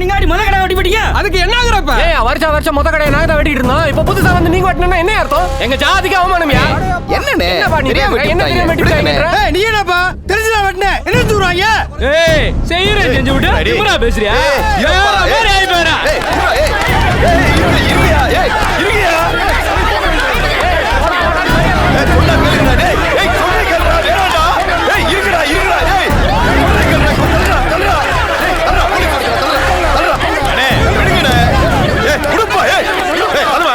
நீங்க ஆடி முத கடை வெட்டி போட்டீங்க. அதுக்கு என்னங்கறப்ப? வருஷம் முத கடையை நாங்க தான் வெட்டிட்டு இருந்தோம். இப்ப புதுசா வந்து நீங்க வெட்டணும்னா என்ன அர்த்தம்? எங்க ஜாதிக்கு அவமானம்யா. என்னண்ணே என்ன தெரியாம வெட்டிட்டீங்க? நீ என்னப்பா தெரிஞ்சா வெட்டனே என்ன தூறாங்க? செய்யறே செஞ்சு விட்டு திமிரா பேசுறியா? வேற ஆயி போறா. இருங்கயா இருங்கயா. சொன்னா கேளுடா டேய். சொன்னா கேளுடா வேறடா. இருங்கடா இருங்கடா டேய். சொன்னா கேளுடா தள்ளுடா. அண்ணே விடுங்கடா. குடுப்பா அதுவா.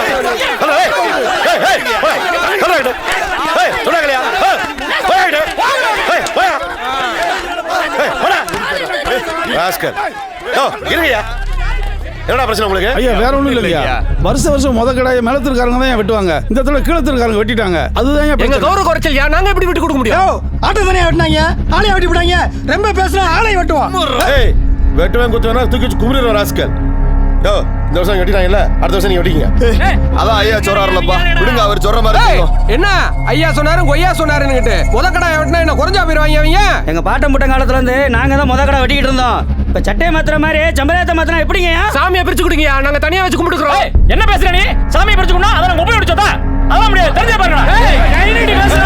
Hello correct. சொன்னா கேளையா. போய்டு. போய். போடா. ராஸ்கல். இருங்கயா. என்னடா பிரச்சனை உங்களுக்கு? ஐயா வேற ஒண்ணும் இல்லையா. வருஷம் முத கடாய மேலத்திற்காரங்க தான் வெட்டுவாங்க. இந்த தடவை கீழத்திற்காரங்க வெட்டிட்டாங்க. அதுதான் எங்க கௌரவ குறைச்சல். நாங்க எப்படி விட்டு கொடுக்க முடியும்? ஆட்டோ தானே வெட்டினாங்க, ஆளை வெட்டி விட்டாங்க. ரொம்ப பேசுறா ஆளை வெட்டுவான். வெட்டுவேன் குத்துவேனா தூக்கி கும்பிடுற ராஸ்கல். இந்த வருஷம் வெட்டிட்டாங்கல்ல, அடுத்த வருஷம் நீங்க வெட்டிங்க. அதான் ஐயா சொல்றாருலப்பா, விடுங்க அவர் சொல்ற மாதிரி. என்ன ஐயா சொன்னாரு கொய்யா சொன்னாருன்னு முத கடாய வெட்டினா என்ன குறைஞ்சா போயிருவாங்க அவங்க? எங்க பாட்டம் முட்டம் காலத்துல இருந்து நாங்க தான் முத கடை வெட்டிக்கிட்டு இருந்தோம். இப்ப சட்டையை மாத்திர மாதிரி சம்பளத்தை மாத்திரம் எப்படிங்க? சாமியை பிரிச்சு கொடுங்க, நாங்க தனியா வச்சு கும்பிட்டுக்கிறோம். என்ன பேசுற நீ? சாமியை பிரிச்சு கொடுனா அத மொபைல் அடிச்சதா? அதெல்லாம் முடியாது, தெரிஞ்சே பாருங்க. கை நீட்டி பேசுற.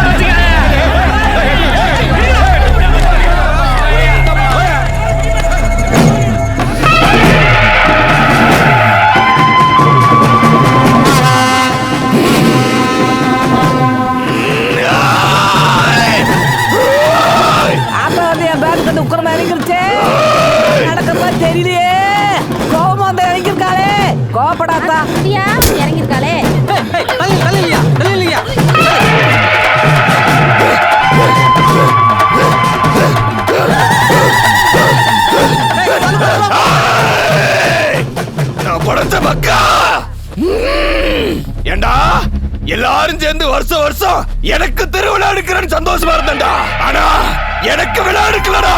தெரியலையே கோபம் அந்த இறங்கிருக்காளே. கோபப்படாதா இறங்கிருக்காளே. படத்த மக்கா ஏண்டா எல்லாரும் சேர்ந்து வருஷம் எனக்கு திருவிழா எடுக்கிறேன்னு சந்தோஷமா இருந்தேன்டா. ஆனா எனக்கு விழா எடுக்கலடா,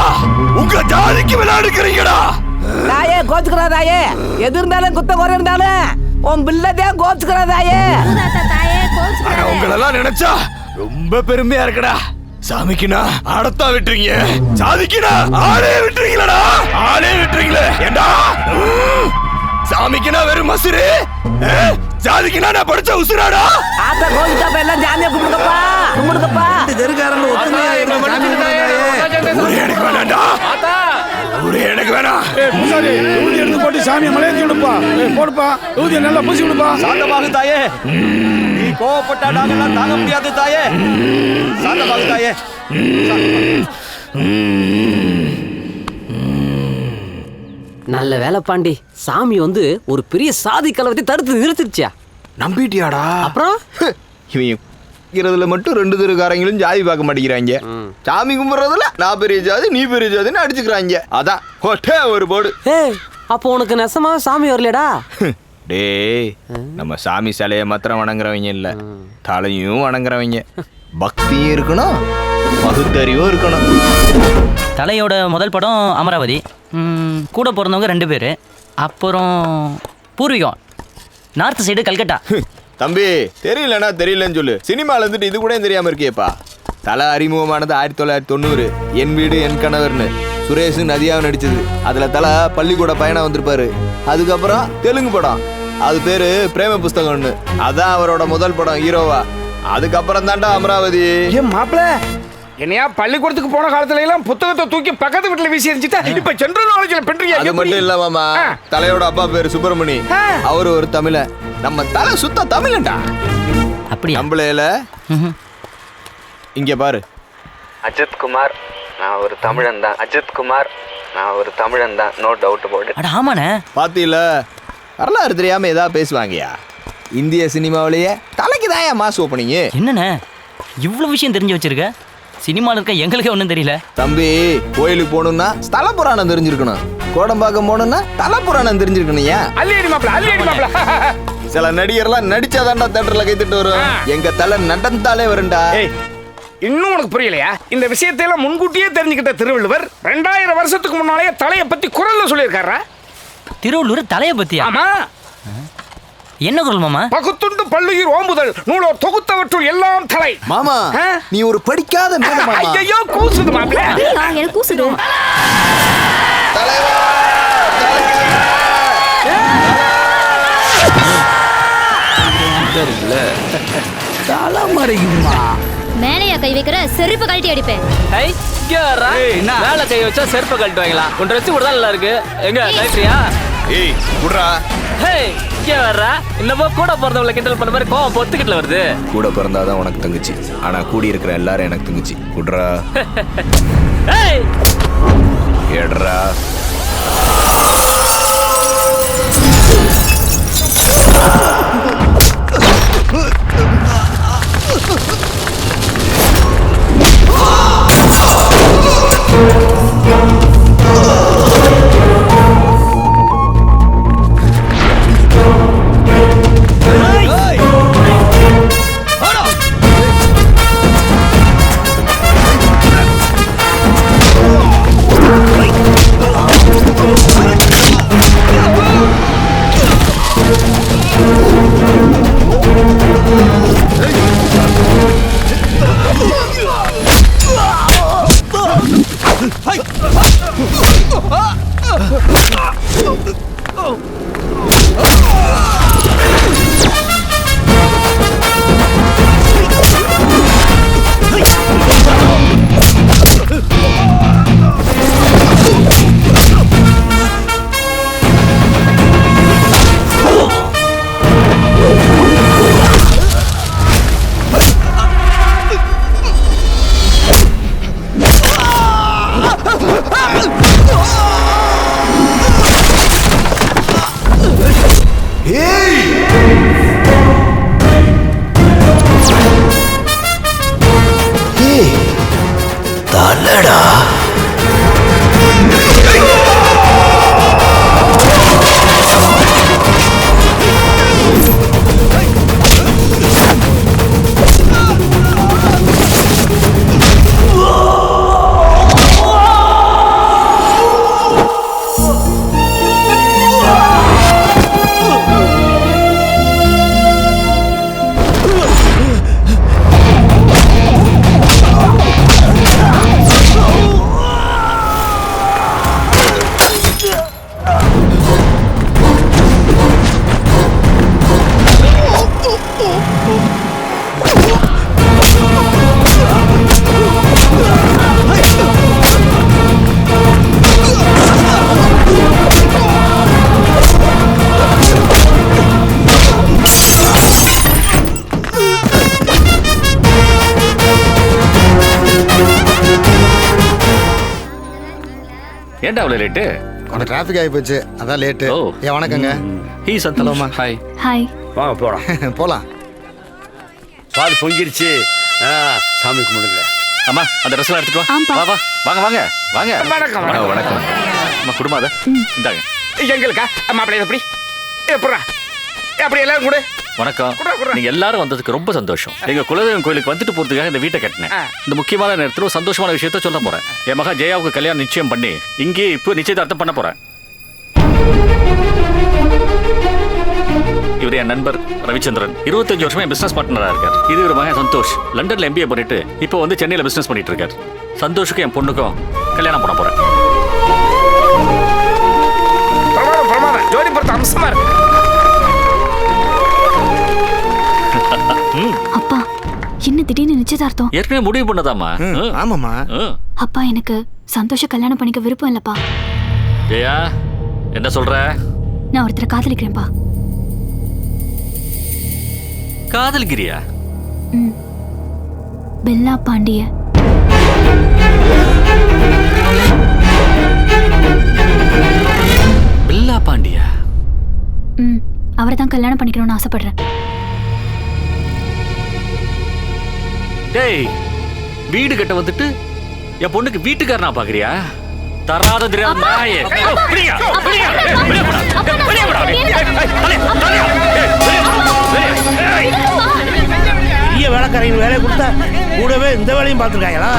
உங்க ஜாதிக்கு விழா எடுக்கிறீங்கடா. தாயே கோச்சுக்கிறா தாயே. எது இருந்தாலும் குத்த குறை இருந்தாலும் உன் பிள்ளைதான் கோச்சுக்கிறா தாயே. ஆனா உங்களெல்லாம் நினைச்சா ரொம்ப பெருமையா இருக்குடா. சாமிக்குனா ஆடத்தா விட்டுறீங்க, சாதிக்குனா ஆளே விட்டுறீங்களடா. ஆளே விட்டுறீங்களே ஏண்டா. சாமிக்குனா வெறும் மசுரு, ஜாதிக்குனா நான் படிச்ச உசுராடா. ஆத்தா கோவிச்சாப்ப எல்லாம் ஜாமியா கும்பிடுங்கப்பா கும்பிடுங்கப்பா. தெருக்காரங்க ஒத்துமையா எனக்கு வேணாண்டா. எனக்கு வேணாம். பூசாரி ஊதி எடுத்து போட்டு சாமியை மலையேற்றி விடுப்பா. போடுப்பா ஊதிய நல்லா பூசி விடுப்பா. சாந்தமாக தாயே, நீ கோவப்பட்டா நாங்கெல்லாம் தாங்க முடியாது தாயே. சாந்தமாக தாயே. நல்ல வேலை பாண்டி, சாமி வந்து ஒரு பெரிய சாதி கலவத்தை தடுத்து நிறுத்திடுச்சா. நம்பிட்டியாடா? அப்புறம் இவன் மட்டும் ரெண்டு தெருக்காரங்களும் ஜாதி பார்க்க மாட்டேங்கிறாங்க. சாமி கும்பிட்றதுல நான் பெரிய ஜாதி நீ பெரிய ஜாதின்னு அடிச்சுக்கிறாங்க. அதான் ஒட்டே ஒரு போடு. அப்போ உனக்கு நெசமா சாமி வரலடா? டேய், நம்ம சாமி சிலையை மாத்திரம் வணங்குறவங்க இல்ல, தலையும் வணங்குறவங்க. பக்தியும் இருக்கணும், பகுத்தறிவும் இருக்கணும். தலையோட முதல் படம் அமராவதி, கூட பிறந்தவங்க 2 பேர், அப்புறம் பூர்வீகம் நார்த் சைடு கல்கட்டா. தம்பி தெரியலன்னா தெரியலன்னு சொல்லு, சினிமால இருந்துட்டு இது கூட தெரியாம இருக்கியப்பா. தலை அறிமுகமானது 1990 என் வீடு என் கணவர்னு சுரேஷ் நதியாவும் நடிச்சது. அதுல தலை பள்ளிக்கூட பயணம் வந்திருப்பாரு. அதுக்கப்புறம் தெலுங்கு படம், அது பேரு பிரேம புஸ்தகம்னு, அதான் அவரோட முதல் படம் ஹீரோவா. அதுக்கப்புறம் தாண்டா அமராவதி. மாப்பிள்ள என்னையா பள்ளிக்கூடத்துக்கு போன காலத்துல எல்லாம் புத்தகத்தை தூக்கி பக்கத்து வீட்டுல வீசி எரிஞ்சிட்டா இப்ப ஜெனரல் நாலேஜ்ல பண்றீங்க. அது மட்டும் இல்ல மாமா, தலையோட அப்பா பேரு சுப்பிரமணி, அவரு ஒரு தமிழன். நம்ம தலை சுத்த தமிழன்டா. அப்படி நம்மளேல இங்க பாரு, அஜித் குமார் நான் ஒரு தமிழன் தான். அஜித் குமார் நான் ஒரு தமிழன் தான், நோ டவுட் போடு. அட ஆமாண்ணே. பாத்தீல, வரலாறு தெரியாம ஏதாவது பேசுவாங்கயா. இந்திய சினிமாவிலேயே தலைக்கு தான் மாஸ் ஓப்பனிங். என்னண்ணே இவ்வளவு விஷயம் தெரிஞ்சு வச்சிருக்க? சினிமாவில் இருக்க எங்களுக்கே ஒன்றும் தெரியல. தம்பி கோயிலுக்கு போகணும்னா ஸ்தல புராணம் தெரிஞ்சிருக்கணும், கோடம்பாக்கம் போகணும்னா தல புராணம் தெரிஞ்சிருக்கணும். சில நடிகர்லாம் நடிச்சாதான்டா தியேட்டர்ல கைத்திட்டு வரும். எங்க தலை நடந்தாலே வரும்டா. இன்னும் உனக்கு புரியலையா? இந்த விஷயத்தை எல்லாம் முன்கூட்டியே தெரிஞ்சுக்கிட்ட திருவள்ளுவர் 2000 வருஷத்துக்கு முன்னாலே தலையை பத்தி குரல்ல சொல்லியிருக்காரா? திருவள்ளுவர் தலையை பத்தியா? ஆமா. என்ன குரல் மாமா? பகுத்துண்டு பல்லுயிர் ஓம்புதல் நூலோ தொகுத்தவற்றுள் எல்லாம் தலை. மாமா நீ ஒரு படிக்காத மேல மாமா. ஐயோ கூசுது மாப்ள. எனக்கு கூசுது. தலைவா தலைவா தலை மறைக்குமா? மேலையா கை வைக்கிற செருப்பு கழட்டி அடிப்பேன். மேல கை வச்சா செருப்பு கழட்டுவாங்களா? ஒன்று வச்சு கூட நல்லா இருக்கு. எங்க கழட்டுறியா? ஏய் குடுறா. இங்கே வர்றா. இன்னமோ கூட பிறந்தவங்களை கிண்டல் பண்ண மாதிரி கோவம் பொத்துக்கிட்டு வருது. கூட பிறந்தாதான் உனக்கு தங்கச்சி, ஆனா கூடி இருக்கிற எல்லாரும் எனக்கு தங்கச்சி. குடுறா. ஏடுறா. ஏன்டா அவ்வளவு லேட்டு? கொஞ்சம் டிராஃபிக் ஆகி போச்சு, அதான் லேட்டு. ஏன் வணக்கங்க. ஹீ சந்தோஷமா. ஹாய். ஹாய். வாங்க போலாம். போலாம். பால் பொங்கிருச்சு. சாமி கும்பிடுங்க. அம்மா அந்த ட்ரெஸ்லாம் எடுத்துட்டு வா. வா வா. வாங்க வாங்க வாங்க. வணக்கம். வணக்கம். அம்மா குடும்பம் அத. இந்தாங்க. எங்களுக்கா மாப்பிள்ளை எப்படி எப்படா அப்படி எல்லாரும் கூட வணக்கம். நீங்க எல்லாரும் வந்ததுக்கு ரொம்ப சந்தோஷம். எங்க குலதெய்வம் கோயிலுக்கு வந்துட்டு போறதுக்காக இந்த வீட்டை கட்டினேன். இந்த முக்கியமான நேரத்தில் ஒரு சந்தோஷமான விஷயத்த சொல்ல போறேன். என் மகன் ஜெயாவுக்கு கல்யாணம் நிச்சயம் பண்ணி இங்கே இப்போ நிச்சயதார்த்தம் பண்ண போறேன். இவர் என் நண்பர் ரவிச்சந்திரன். 25 வருஷமா என் பிசினஸ் பார்ட்னரா இருக்கார். இது ஒரு மகன் சந்தோஷ். லண்டன்ல MBA பண்ணிட்டு இப்போ வந்து சென்னையில பிசினஸ் பண்ணிட்டு இருக்கார். சந்தோஷுக்கு என் பொண்ணுக்கும் கல்யாணம் பண்ண போறேன். பிரமாதம். ஜோடி பொறுத்த அம்சமா இருக்கு. அப்பா என்ன திடீர்னு நிச்சயதார்த்தம்? ஏற்கனவே முடிவு பண்ணதாமா? ஆமாமா. அப்பா எனக்கு சந்தோஷ கல்யாணம் பண்ணிக்க விருப்பம் இல்லப்பா. ஜெயா என்ன சொல்ற? நான் ஒருத்தரை காதலிக்கிறேன்ப்பா. காதலிக்கிறியா? பெல்லா பாண்டிய. பெல்லா பாண்டியா? அவரை தான் கல்யாணம் பண்ணிக்கணும்னு ஆசைப்படுறேன். டேய் வீடு கட்ட வந்துட்டு என் பொண்ணுக்கு வீட்டுக்காரனா பாக்குறியா? தராத தெரியாத நாயே. வேலைக்காரங்க வேலையை கொடுத்தா கூடவே இந்த வேலையும் பார்த்துருக்காங்களா?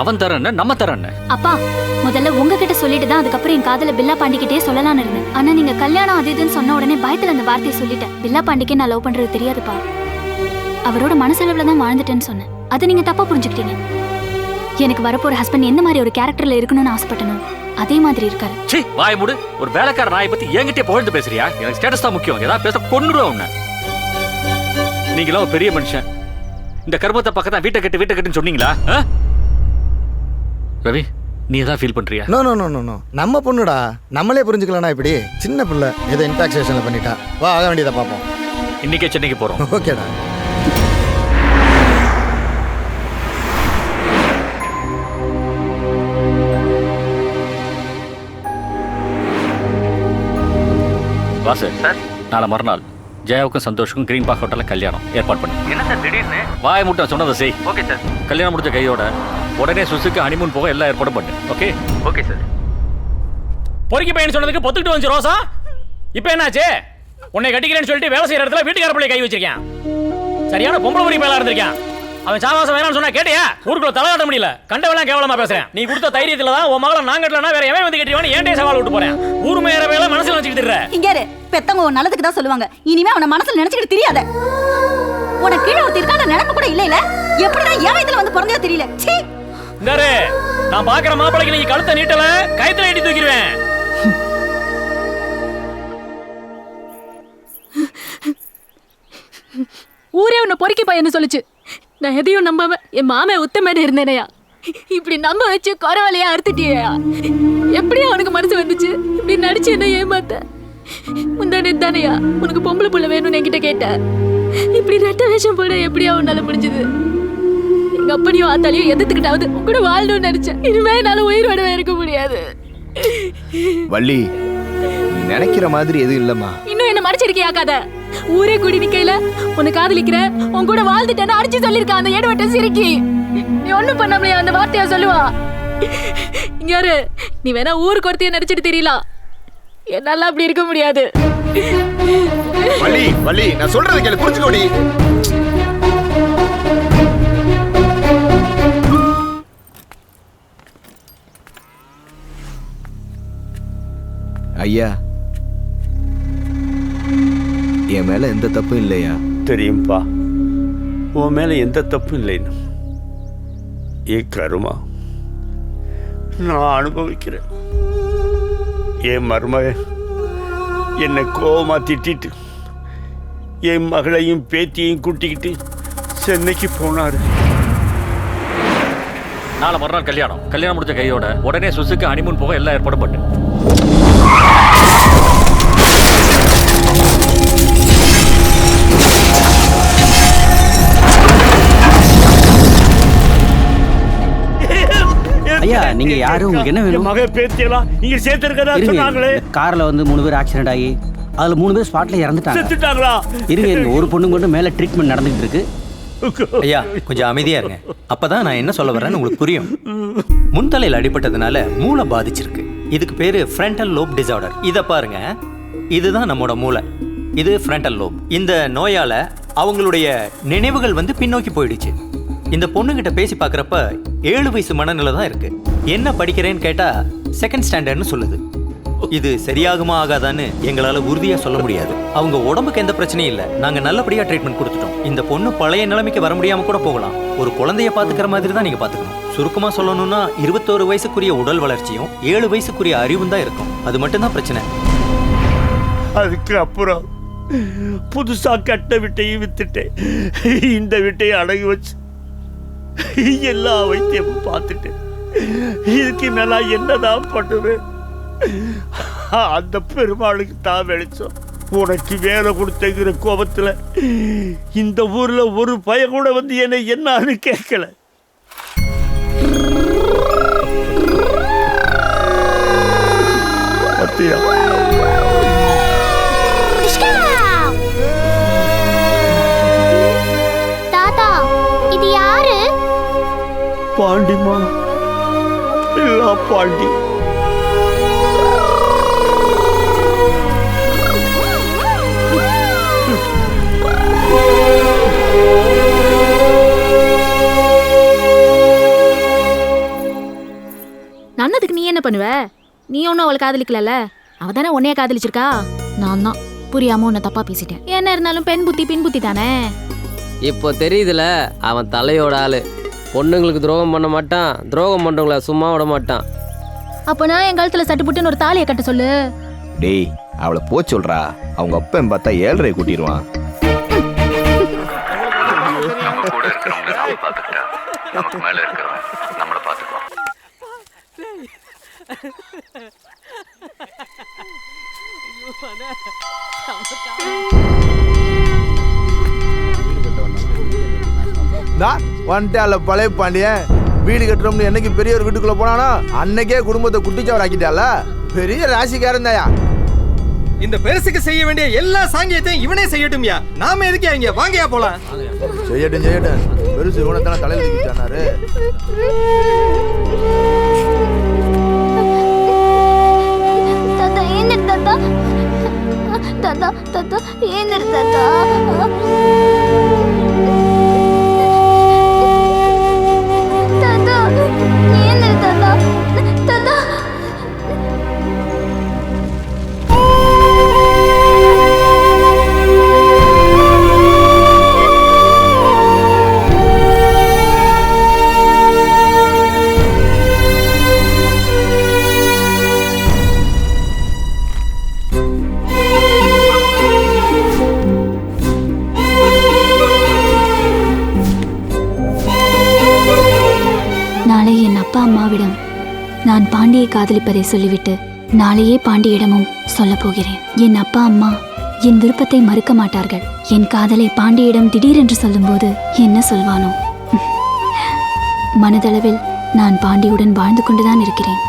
அவன் தரேன்னு நம்ம தரேன்னு. அப்பா முதல்ல உங்ககிட்ட சொல்லிட்டு தான் அதுக்கப்புறம் என் காதல பில்லா பாண்டிக்கிட்டே சொல்லலாம்னு இருந்தேன். ஆனா நீங்க கல்யாணம் அது இதுன்னு சொன்ன உடனே பயத்துல அந்த வார்த்தையை சொல்லிட்டேன். பில்லா பாண்டிக்கே நான் லவ் பண்றது தெரியாதுப்பா. அவரோட மனசளவுல தான் வாழ்ந்துட்டேன்னு சொன்னேன். அதை நீங்க தப்பா புரிஞ்சுக்கிட்டீங்க. எனக்கு வரப்போற ஹஸ்பண்ட் எந்த மாதிரி ஒரு கேரக்டர்ல இருக்கணும்னு ஆசைப்பட்டனோ அதே மாதிரி இருக்காரு. சீ வாய் மூடு. ஒரு வேலைக்கார நாயை பத்தி என்கிட்டயே புகழ்ந்து பேசுறியா? எனக்கு ஸ்டேட்டஸ் தான் முக்கியம். ஏதாவது பேச கொன்னுடுவேன் உன்னை. நீங்களாம் ஒரு பெரிய மனுஷன். இந்த கர்மத்தை பக்கத்தான் வீட்டை கட்டுன்னு சொன்னீங்களா? ரவி நீ எதாவது ஃபீல் பண்றியா? No no no no no நம்ம பொண்ணுடா, நம்மளே புரிஞ்சுக்கலாம்னா இப்படி சின்ன பிள்ளை ஏதோ இன்டாக்சேஷன்ல பண்ணிட்டா. வா ஆக வேண்டியதை பார்ப்போம். இன்னைக்கே சென்னைக்கு போறோம். ஓகேடா. வாசு நாளை மறுநாள் ஜெயாவுக்கும் சந்தோஷுக்கும் கிரீன் பார்க் ஹோட்டலில் கல்யாணம் ஏற்பாடு பண்ணு. என்ன சார் திடீர்னு? வாய் முட்டை சொன்னதை செய். Okay sir. கல்யாணம் முடிஞ்ச கையோட உடனே சுசுக்கு ஹனிமூன் போக எல்லா ஏற்பாடும் பண்ணு. Okay okay sir. பொறுக்கி பையன் சொன்னதுக்கு பொத்துக்கிட்டு வந்து ரோசா. இப்போ என்னாச்சு? உன்னை கட்டிக்கிறேன்னு சொல்லிட்டு வேலை செய்யற இடத்துல வீட்டுக்கார பிள்ளை கை வச்சிருக்கேன். சரியான பொம்பளை பொறி மேல இருந்திருக்கேன். அவன் சாவாசம் வேணாம்னு சொன்னா கேட்டியா? ஊருக்குள்ள தலை காட்ட முடியல. கண்டவெல்லாம் கேவலமா பேசுறேன். நீ கொடுத்த தைரியத்துல தான் உன் மகளை நான் கட்டலனா வேற எவன் வந்து கட்டிடுவான்னு ஏன்டே சவால் விட்டு போறேன். ஊர் மேயற வேலை மனசுல நினைச்சிட்டு இருக்க. இங்க இரு. பெத்தவங்க ஒரு நல்லதுக்கு தான் சொல்லுவாங்க. இனிமே அவன மனசுல நினைச்சிட்டு தெரியாத. உனக்கு கீழ ஒருத்தர் இருக்கான நினைப்பு கூட இல்ல. எப்படிதான் ஏன் இதுல வந்து பிறந்தே தெரியல. சீ. இந்தாரு நான் பாக்குற மாப்பிளைக்கு நீ கழுத்தை நீட்டல கைத்துல ஏட்டி தூக்கிடுவேன். ஊரே உன்னை பொறுக்கி பையன்னு சொல்லுச்சு. நான் எதையும் நம்பாம என் மாமே உத்தமன்னு இருந்தேனையா. இப்படி நம்ப வச்சு குறவலையா அறுத்துட்டியா? எப்படியா உனக்கு மனசு வந்துச்சு? இப்படி நடிச்சு என்ன ஏமாத்த? முந்தானே தானையா உனக்கு பொம்பளை புள்ள வேணும்னு என்கிட்ட கேட்ட. இப்படி ரெட்ட வேஷம் போட எப்படியா உன்னால முடிஞ்சது? எங்க அப்பனையும் ஆத்தாலையும் எதிர்த்துக்கிட்டாவது கூட வாழணும்னு நினைச்சேன். இனிமே என்னால உயிரோடவே இருக்க முடியாது. வள்ளி நீ நினைக்கிற மாதிரி எதுவும் இல்லம்மா. இன்னும் என்ன மறைச்சிருக்கியா கதை? ஊரே கூடி நிக்கையில உன்னை காதலிக்கிற உன் கூட வாழ்ந்துட்டேன்னு அடிச்சு சொல்லிருக்கா அந்த ஏடுவட்ட சிரிக்கி. நீ ஒண்ணும் பண்ணாமலையா அந்த வார்த்தையா சொல்லுவா? இங்க யாரு நீ வேணா ஊருக்கு ஒருத்தைய நடிச்சிட்டு தெரியலாம். என்னால அப்படி இருக்க முடியாது. வள்ளி வள்ளி நான் சொல்றது கேளு, புரிஞ்சுக்கோடி. ஐயா என் மேல எந்த தப்பும் இல்லையா? தெரியும்பா உன் மேல எந்த தப்பும் இல்லைன்னு. ஏ கருமா நான் அனுபவிக்கிறேன். என் மருமகன் என்னை கோவமா திட்டிட்டு என் மகளையும் பேத்தியையும் கூட்டிக்கிட்டு சென்னைக்கு போனாரு. நாளை மறுநாள் கல்யாணம் முடிஞ்ச கையோட உடனே சுசுக்கு ஹனிமூன் போக எல்லா ஏற்பாடும் பண்ணு. ஐயா நீங்க யாரு? உங்களுக்கு என்ன வேணும்? மக பேத்தியெல்லாம் இங்க சேர்த்திருக்கதா சொன்னாங்களே. கார்ல வந்து 3 பேர் ஆக்சிடென்ட் ஆகி அதுல 3 பேர் ஸ்பாட்ல இறந்துட்டாங்க. செத்துட்டாங்களா? இருங்க ஒரு பொண்ணு கொண்டு மேல ட்ரீட்மெண்ட் நடந்துட்டு இருக்கு. ஐயா கொஞ்சம் அமைதியா இருங்க. அப்பதான் நான் என்ன சொல்ல வரேன்னு உங்களுக்கு புரியும். முன்தலையில் அடிபட்டதுனால மூளை பாதிச்சிருக்கு. இதுக்கு பேரு ஃப்ரண்டல் லோப் டிசார்டர். இத பாருங்க, இதுதான் நம்மோட மூளை. இது ஃப்ரண்டல் லோப். இந்த நோயால அவங்களுடைய நினைவுகள் வந்து பின்னோக்கி போயிடுச்சு. இந்த பொண்ணுகிட்ட பேசி பார்க்குறப்ப 7 வயசு மனநிலை தான் இருக்கு. என்ன படிக்கிறேன்னு கேட்டா 2nd ஸ்டாண்டர்ட்னு சொல்லுது. இது சரியாகுமா ஆகாதான்னு எங்களால உறுதியா சொல்ல முடியாது. அவங்க உடம்புக்கு எந்த பிரச்சனையும் இல்லை. நாங்க நல்லபடியா ட்ரீட்மெண்ட் கொடுத்துட்டோம். இந்த பொண்ணு பழைய நிலைமைக்கு வர முடியாம கூட போகலாம். ஒரு குழந்தைய பாத்துக்கிற மாதிரி தான் நீங்க பாத்துக்கணும். சுருக்கமா சொல்லணும்னா 21 வயசுக்குரிய உடல் வளர்ச்சியும் 7 வயசுக்குரிய அறிவும் தான் இருக்கும். அது மட்டும்தான் பிரச்சனை. அதுக்கு அப்புறம் புதுசா கட்ட விட்டையும் வித்துட்டேன். இந்த விட்டையை அடங்கி வச்சு எல்லா வைத்தியமும் பார்த்துட்டு இதுக்கு மேல என்னதான் பண்ணுவேன்? அந்த பெருமாளுக்கு தான் வெளிச்சம். உனக்கு வேலை கொடுத்தங்கிற கோபத்துல இந்த ஊர்ல ஒரு பையன் கூட வந்து என்னை என்னன்னு கேட்கல. பத்தியா தாத்தா இது யாரு? பாண்டிமா, பாண்டி. பண்ணுவ? நீ ஒன்றும் அவளை காதலிக்கல, அவ தானே உன்னைய காதலிச்சிருக்கா. நான் தான் புரியாம உன்னை தப்பா பேசிட்டேன். என்ன இருந்தாலும் பெண் புத்தி தானே. இப்போ தெரியுதுல, அவன் தலையோட ஆளு. பொண்ணுங்களுக்கு துரோகம் பண்ண மாட்டான், துரோகம் பண்றவங்கள சும்மா விட மாட்டான். அப்போ நான் என் கழுத்துல சட்டுப்புட்டுன்னு ஒரு தாலியை கட்ட சொல்லு. டேய் அவளை போ சொல்றா, அவங்க அப்பன் பார்த்தா 7:30 கூட்டிடுவான். நம்ம கூட இருக்கிறவங்க நாம பார்த்துக்கிட்டா நமக்கு மேல இருக்கிறவன் நம்மளை பார்த்துக்குவான். வந்துட்டால பழைய பாண்டியன். வீடு கட்டுறோம்னு என்னைக்கு பெரிய ஒரு வீட்டுக்குள்ள போனானோ அன்னைக்கே குடும்பத்தை குட்டிச்சவர் ஆக்கிட்டால. பெரிய ராசிக்காரன் தாயா. இந்த பெருசுக்கு செய்ய வேண்டிய எல்லா சாங்கியத்தையும் இவனே செய்யட்டும்யா. நாம எதுக்கு இங்க வாங்கயா போலாம். செய்யட்டும். பெருசு இவனத்தான தலையில தூக்கிட்டானாரு. தாத்தா ஏன் தாத்தா? தாத்தா ஏன் தாத்தா? நாளை என் அப்பா அம்மாவிடம் நான் பாண்டியை காதலிப்பதை சொல்லிவிட்டு நாளையே பாண்டியிடமும் சொல்ல போகிறேன். என் அப்பா அம்மா என் விருப்பத்தை மறுக்க மாட்டார்கள். என் காதலை பாண்டியிடம் திடீரென்று சொல்லும்போது என்ன சொல்வானோ? மனதளவில் நான் பாண்டியுடன் வாழ்ந்து கொண்டுதான் இருக்கிறேன்.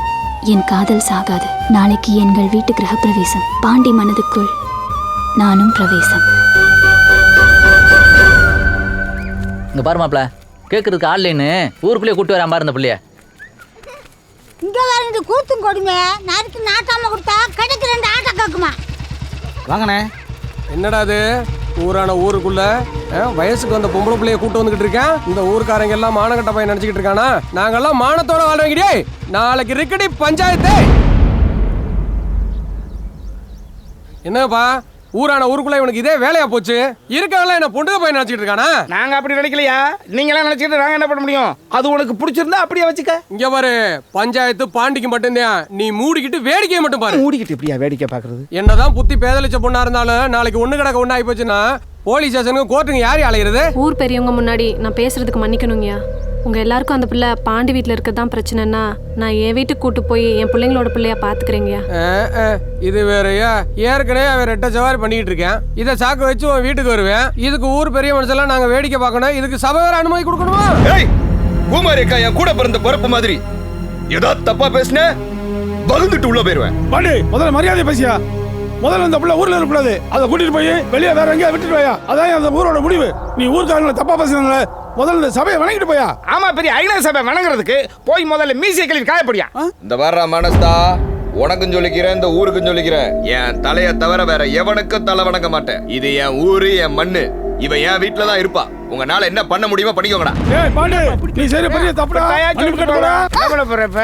என் காதல் சாகாது. நாளைக்கு எங்கள் வீட்டு கிரகப்பிரவேசம். பாண்டி மனதுக்குள் நானும் பிரவேசம். இங்க பாரு மாப்ள, கேட்கறதுக்கு ஆன்லைன்னு ஊருக்குள்ளேயே கூட்டு வராம இருந்த பிள்ளைய இங்க வந்து கூத்தும் கொடுமை. நாளைக்கு நாட்டாம கொடுத்தா கடைக்கு 2 ஆட்டை கேக்குமா? வாங்கண்ணே. என்னடா அது ஊரான ஊருக்குள்ள வயசுக்கு வந்த பொம்பளை பிள்ளைய கூட்டு வந்துகிட்டு இருக்கேன். இந்த ஊருக்காரங்க எல்லாம் மானகட்ட பையன் நினைச்சுக்கிட்டு இருக்கானா? நாங்கெல்லாம் மானத்தோட வாழ்றவங்கடே. நாளைக்கு இருக்கடி பஞ்சாயத்து. என்னப்பா ஊரான ஊருக்குள்ள இவனுக்கு இதே வேலையா போச்சு. இருக்கவங்கள என்ன பொண்ணுங்க பையன் நினைச்சிட்டு இருக்கானா? நாங்க அப்படி நினைக்கலையா. நீங்க எல்லாம் நினைச்சிட்டு நாங்க என்ன பண்ண முடியும்? அது உனக்கு பிடிச்சிருந்தா அப்படியே வச்சுக்க. இங்க பாரு, பஞ்சாயத்து பாண்டிக்கு மட்டும்தான். நீ மூடிக்கிட்டு வேடிக்கையை மட்டும் பாரு. மூடிக்கிட்டு இப்படியா வேடிக்கை பாக்குறது? என்னதான் புத்தி பேதலிச்ச பொண்ணா இருந்தாலும் நாளைக்கு ஒண்ணு கிடக்க ஒண்ணு ஆகி போச்சுன்னா போலீஸ் ஸ்டேஷனுக்கு கோர்ட்டுங்க யாரு அலையிறது? ஊர் பெரியவங்க முன்னாடி நான் பேசுறதுக்கு மன்னிக்கணுங்கய்யா. உங்க எல்லாருக்கும் அந்த பிள்ளை பாண்டி வீட்டுல இருக்கதான் பிரச்சனைன்னா நான் என் வீட்டுக்கு கூட்டு போய் என் பிள்ளைங்களோட பிள்ளையா பாத்துக்கிறேங்கய்யா. இது வேறயா? ஏற்கனவே அவன் ரெட்ட சவாரி பண்ணிட்டு இருக்கேன். இதை சாக்கு வச்சு உன் வீட்டுக்கு வருவேன். இதுக்கு ஊர் பெரிய மனுஷெல்லாம் நாங்க வேடிக்கை பார்க்கணும். இதுக்கு சபை வேற அனுமதி கொடுக்கணுமா? பூமாரிக்கா என் கூட பிறந்த பிறப்பு மாதிரி ஏதாவது தப்பா பேசுன பகுந்துட்டு உள்ள போயிருவேன். பாண்டி முதல்ல மரியாதை பேசியா. முதல்ல இந்த பிள்ளை ஊர்ல இருக்கக்கூடாது. அதை கூட்டிட்டு போய் வெளியே வேற எங்கேயா விட்டுட்டு போயா. அதான் அந்த ஊரோட முடிவு. நீ ஊருக்காரங்களை தப்பா பேசுறதுனால முதல்ல இந்த சபையை வணங்கிட்டு போயா. ஆமா, பெரிய ஐநா சபை வணங்குறதுக்கு போய் முதல்ல மீசிய கழிவு காயப்படியா. இந்த வர்ற மனஸ்தா உனக்கும் சொல்லிக்கிறேன், இந்த ஊருக்கும் சொல்லிக்கிறேன். என் தலைய தவிர வேற எவனுக்கும் தலை வணங்க மாட்டேன். இது என் ஊரு, என் மண்ணு. இவன் என் வீட்டுல தான் இருப்பா. உங்களால என்ன பண்ண முடியுமோ பண்ணிக்கோங்கடா. ஏய் பாண்டி, நீ சரி பெரிய தப்புடா. கவலை போறப்ப